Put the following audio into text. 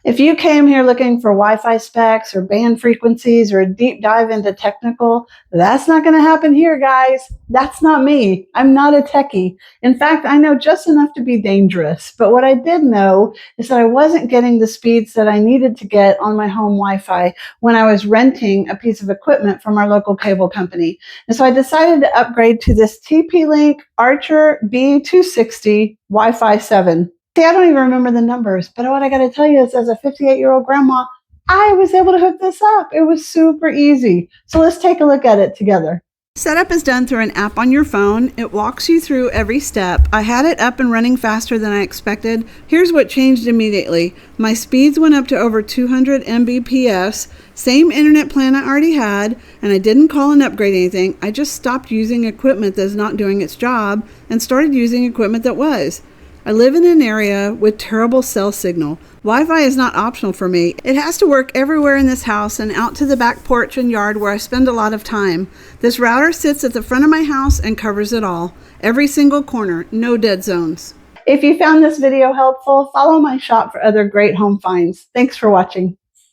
If you came here looking for Wi-Fi specs or band frequencies or a deep dive into technical, that's not going to happen here, guys. That's not me. I'm not a techie. In fact, I know just enough to be dangerous. But what I did know is that I wasn't getting the speeds that I needed to get on my home Wi-Fi when I was renting a piece of equipment from our local cable company. And so I decided to upgrade to this TP-Link Archer B260 Wi-Fi 7. See, I don't even remember the numbers, but what I got to tell you is as a 58-year-old grandma, I was able to hook this up. It was super easy. So let's take a look at it together. Setup is done through an app on your phone. It walks you through every step. I had it up and running faster than I expected. Here's what changed immediately. My speeds went up to over 200 Mbps, same internet plan I already had, and I didn't call and upgrade anything. I just stopped using equipment that's not doing its job and started using equipment that was. I live in an area with terrible cell signal. Wi-Fi is not optional for me. It has to work everywhere in this house and out to the back porch and yard where I spend a lot of time. This router sits at the front of my house and covers it all. Every single corner, no dead zones. If you found this video helpful, follow my shop for other great home finds. Thanks for watching.